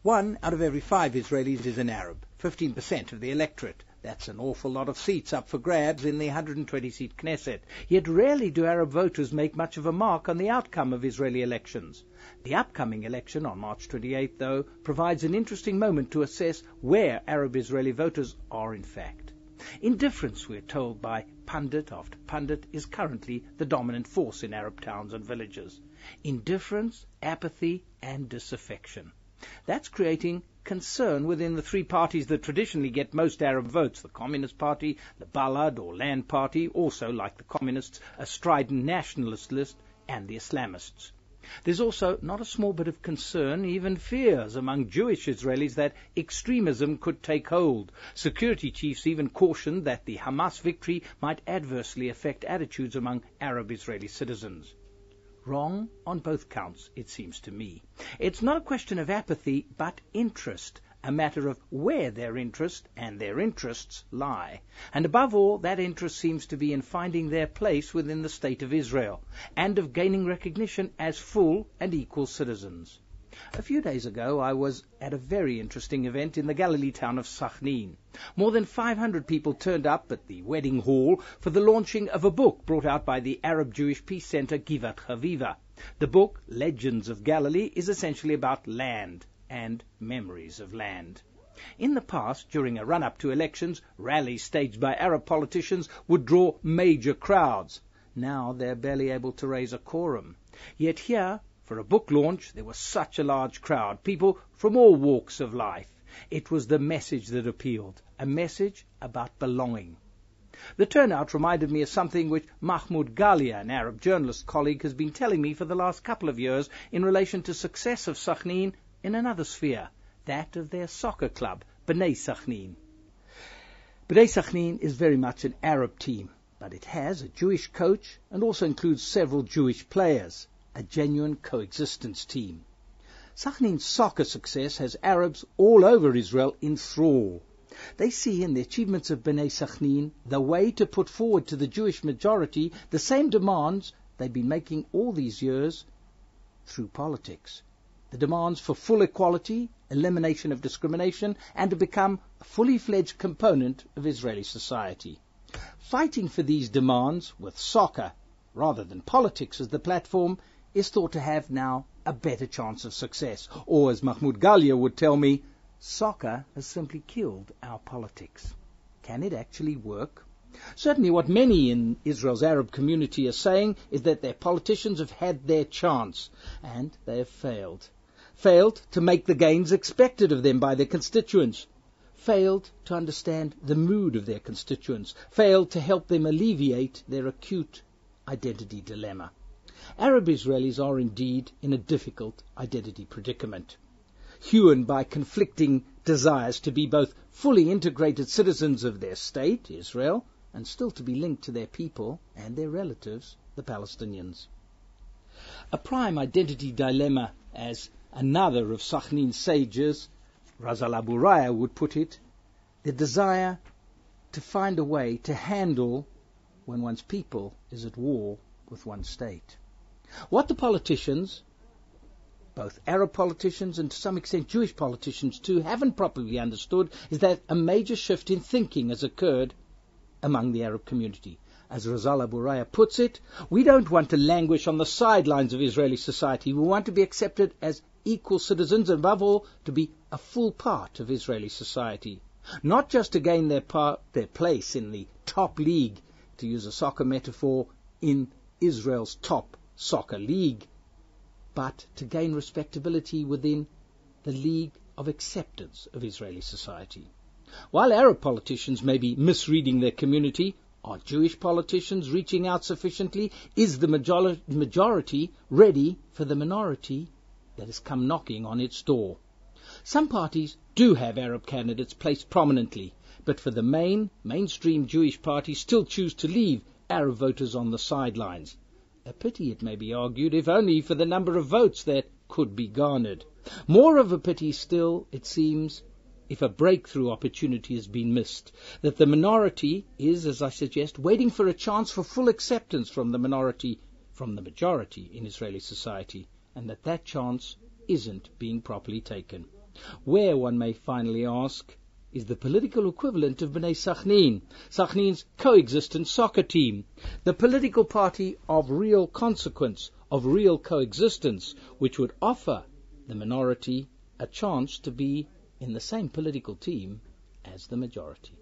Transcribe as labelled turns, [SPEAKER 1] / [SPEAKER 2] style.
[SPEAKER 1] 1 out of every 5 Israelis is an Arab, 15% of the electorate. That's an awful lot of seats up for grabs in the 120-seat Knesset. Yet rarely do Arab voters make much of a mark on the outcome of Israeli elections. The upcoming election on March 28, though, provides an interesting moment to assess where Arab Israeli voters are in fact. Indifference, we're told by pundit after pundit, is currently the dominant force in Arab towns and villages. Indifference, apathy, and disaffection. That's creating concern within the 3 parties that traditionally get most Arab votes, the Communist Party, the Balad or Land Party, also, like the Communists, a strident nationalist list, and the Islamists. There's also not a small bit of concern, even fears, among Jewish Israelis that extremism could take hold. Security chiefs even cautioned that the Hamas victory might adversely affect attitudes among Arab Israeli citizens. Wrong on both counts, it seems to me. It's not a question of apathy, but interest, a matter of where their interest and their interests lie. And above all, that interest seems to be in finding their place within the State of Israel, and of gaining recognition as full and equal citizens. A few days ago, I was at a very interesting event in the Galilee town of Sachin. More than 500 people turned up at the wedding hall for the launching of a book brought out by the Arab Jewish Peace Center Givat Haviva. The book, Legends of Galilee, is essentially about land and memories of land. In the past, during a run-up to elections, rallies staged by Arab politicians would draw major crowds. Now they're barely able to raise a quorum. Yet here, for a book launch, there was such a large crowd, people from all walks of life. It was the message that appealed, a message about belonging. The turnout reminded me of something which Mahmoud Galia, an Arab journalist colleague, has been telling me for the last couple of years in relation to success of Sachin in another sphere, that of their soccer club, Bnei Sachin. Bnei Sachin is very much an Arab team, but it has a Jewish coach and also includes several Jewish players. A genuine coexistence team. Sachin's soccer success has Arabs all over Israel in thrall. They see in the achievements of Bnei Sachin the way to put forward to the Jewish majority the same demands they've been making all these years through politics. The demands for full equality, elimination of discrimination, and to become a fully fledged component of Israeli society. Fighting for these demands with soccer, rather than politics as the platform, is thought to have now a better chance of success. Or, as Mahmoud Galia would tell me, soccer has simply killed our politics. Can it actually work? Certainly what many in Israel's Arab community are saying is that their politicians have had their chance, and they have failed. Failed to make the gains expected of them by their constituents. Failed to understand the mood of their constituents. Failed to help them alleviate their acute identity dilemma. Arab Israelis are indeed in a difficult identity predicament, hewn by conflicting desires to be both fully integrated citizens of their state, Israel, and still to be linked to their people and their relatives, the Palestinians. A prime identity dilemma, as another of Sachin's sages, Razal Abu Raya, would put it, the desire to find a way to handle when one's people is at war with one's state. What the politicians, both Arab politicians and to some extent Jewish politicians too, haven't properly understood is that a major shift in thinking has occurred among the Arab community. As Razal Abu Raya puts it, we don't want to languish on the sidelines of Israeli society. We want to be accepted as equal citizens and above all to be a full part of Israeli society. Not just to gain their place in the top league, to use a soccer metaphor, in Israel's top soccer league, but to gain respectability within the league of acceptance of Israeli society. While Arab politicians may be misreading their community, are Jewish politicians reaching out sufficiently? Is the majority ready for the minority that has come knocking on its door? Some parties do have Arab candidates placed prominently, but for the mainstream Jewish parties still choose to leave Arab voters on the sidelines. A pity, it may be argued, if only for the number of votes that could be garnered. More of a pity still, it seems, if a breakthrough opportunity has been missed, that the minority is, as I suggest, waiting for a chance for full acceptance from the majority in Israeli society, and that chance isn't being properly taken. Where, one may finally ask, is the political equivalent of Bnei Sachnin, Sachnin's coexistent soccer team, the political party of real consequence, of real coexistence, which would offer the minority a chance to be in the same political team as the majority.